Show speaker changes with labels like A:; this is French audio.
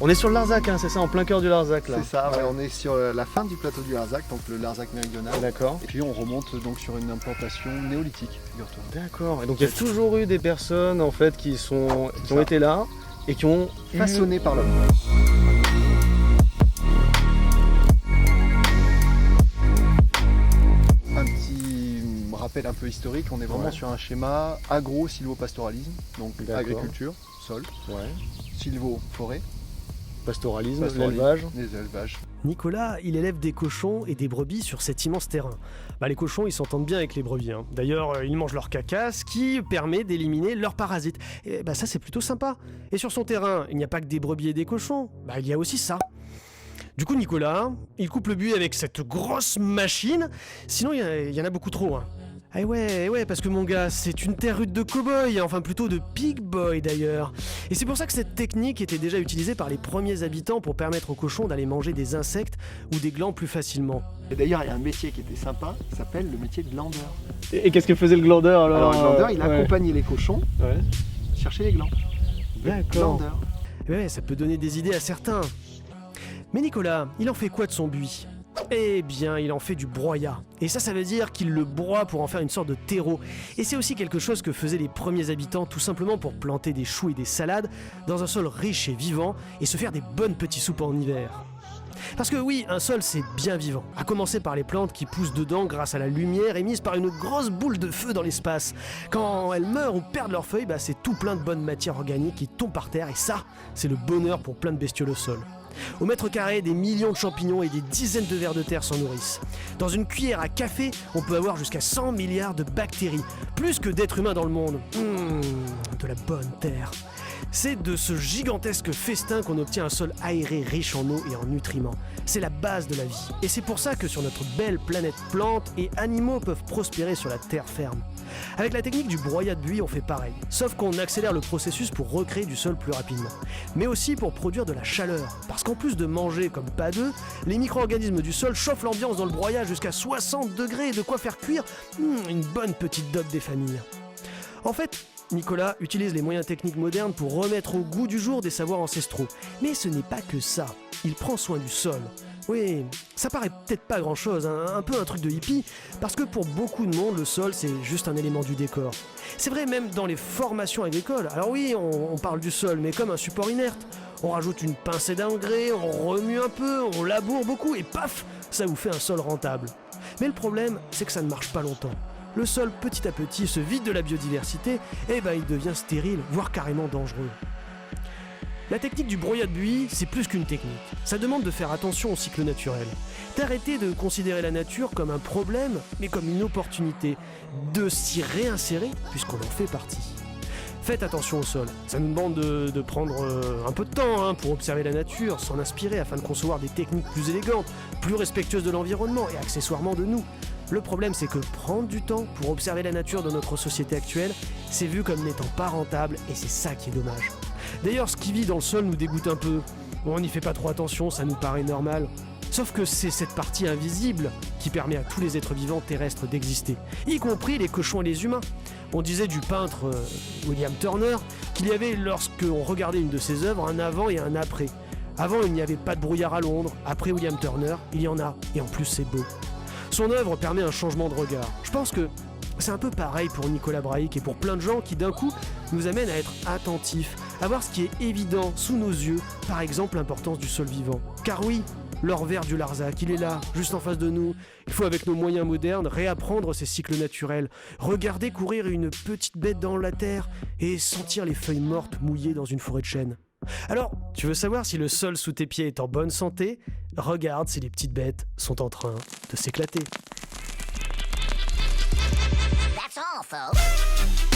A: On est sur le Larzac, hein, c'est ça, en plein cœur du Larzac là.
B: C'est ça, ouais, on est sur la fin du plateau du Larzac, donc le Larzac méridional.
A: D'accord.
B: Et puis on remonte donc sur une implantation néolithique, figure-toi.
A: D'accord. Et donc il y a toujours eu des personnes en fait qui ont été là et qui ont
B: Façonné par l'homme. Un petit rappel un peu historique, on est vraiment sur un schéma agro-silvopastoralisme, donc
A: D'accord.
B: agriculture, sol, silvo-forêt,
A: pastoralisme, l'élevage.
B: les élevages.
C: Nicolas, il élève des cochons et des brebis sur cet immense terrain. Les cochons, ils s'entendent bien avec les brebis, hein. D'ailleurs, ils mangent leur caca, ce qui permet d'éliminer leurs parasites. Et ça, c'est plutôt sympa. Et sur son terrain, il n'y a pas que des brebis et des cochons. Il y a aussi ça. Du coup, Nicolas, il coupe le buis avec cette grosse machine. Sinon, il y en a beaucoup trop, hein. Ah ouais, parce que mon gars, c'est une terre rude de cow-boy, enfin plutôt de pig boy d'ailleurs. Et c'est pour ça que cette technique était déjà utilisée par les premiers habitants pour permettre aux cochons d'aller manger des insectes ou des glands plus facilement.
B: Et d'ailleurs, il y a un métier qui était sympa, qui s'appelle le métier de glandeur.
A: Et qu'est-ce que faisait le glandeur alors?
B: Alors le glandeur, il accompagnait les cochons chercher les glands.
A: D'accord.
B: Glandeur.
C: Ouais, ça peut donner des idées à certains. Mais Nicolas, il en fait quoi de son buis ? Eh bien, il en fait du broyat. Et ça veut dire qu'il le broie pour en faire une sorte de terreau. Et c'est aussi quelque chose que faisaient les premiers habitants, tout simplement pour planter des choux et des salades dans un sol riche et vivant et se faire des bonnes petites soupes en hiver. Parce que oui, un sol c'est bien vivant, à commencer par les plantes qui poussent dedans grâce à la lumière émise par une grosse boule de feu dans l'espace. Quand elles meurent ou perdent leurs feuilles, c'est tout plein de bonnes matières organiques qui tombent par terre et ça, c'est le bonheur pour plein de bestioles au sol. Au mètre carré, des millions de champignons et des dizaines de vers de terre s'en nourrissent. Dans une cuillère à café, on peut avoir jusqu'à 100 milliards de bactéries, plus que d'êtres humains dans le monde. De la bonne terre. C'est de ce gigantesque festin qu'on obtient un sol aéré riche en eau et en nutriments. C'est la base de la vie. Et c'est pour ça que sur notre belle planète, plantes et animaux peuvent prospérer sur la terre ferme. Avec la technique du broyat de buis, on fait pareil. Sauf qu'on accélère le processus pour recréer du sol plus rapidement. Mais aussi pour produire de la chaleur. Parce qu'en plus de manger comme pas deux, les micro-organismes du sol chauffent l'ambiance dans le broyat jusqu'à 60 degrés, de quoi faire cuire une bonne petite dope des familles. En fait, Nicolas utilise les moyens techniques modernes pour remettre au goût du jour des savoirs ancestraux. Mais ce n'est pas que ça. Il prend soin du sol. Oui, ça paraît peut-être pas grand-chose, hein, un peu un truc de hippie, parce que pour beaucoup de monde, le sol, c'est juste un élément du décor. C'est vrai même dans les formations agricoles. Alors oui, on parle du sol, mais comme un support inerte. On rajoute une pincée d'engrais, on remue un peu, on laboure beaucoup, et paf, ça vous fait un sol rentable. Mais le problème, c'est que ça ne marche pas longtemps. Le sol, petit à petit, se vide de la biodiversité, et il devient stérile, voire carrément dangereux. La technique du broyat de buis, c'est plus qu'une technique. Ça demande de faire attention au cycle naturel. D'arrêter de considérer la nature comme un problème, mais comme une opportunité. De s'y réinsérer, puisqu'on en fait partie. Faites attention au sol. Ça nous demande de prendre un peu de temps pour observer la nature, s'en inspirer afin de concevoir des techniques plus élégantes, plus respectueuses de l'environnement et accessoirement de nous. Le problème, c'est que prendre du temps pour observer la nature de notre société actuelle, c'est vu comme n'étant pas rentable et c'est ça qui est dommage. D'ailleurs, ce qui vit dans le sol nous dégoûte un peu. On n'y fait pas trop attention, ça nous paraît normal. Sauf que c'est cette partie invisible qui permet à tous les êtres vivants terrestres d'exister, y compris les cochons et les humains. On disait du peintre William Turner qu'il y avait, lorsqu'on regardait une de ses œuvres, un avant et un après. Avant, il n'y avait pas de brouillard à Londres. Après William Turner, il y en a. Et en plus, c'est beau. Son œuvre permet un changement de regard. Je pense que c'est un peu pareil pour Nicolas Braic et pour plein de gens qui d'un coup nous amènent à être attentifs, à voir ce qui est évident sous nos yeux, par exemple l'importance du sol vivant. Car oui, l'or vert du Larzac, il est là, juste en face de nous. Il faut avec nos moyens modernes réapprendre ces cycles naturels, regarder courir une petite bête dans la terre et sentir les feuilles mortes mouillées dans une forêt de chênes. Alors, tu veux savoir si le sol sous tes pieds est en bonne santé ? Regarde si les petites bêtes sont en train de s'éclater.
D: That's all, folks.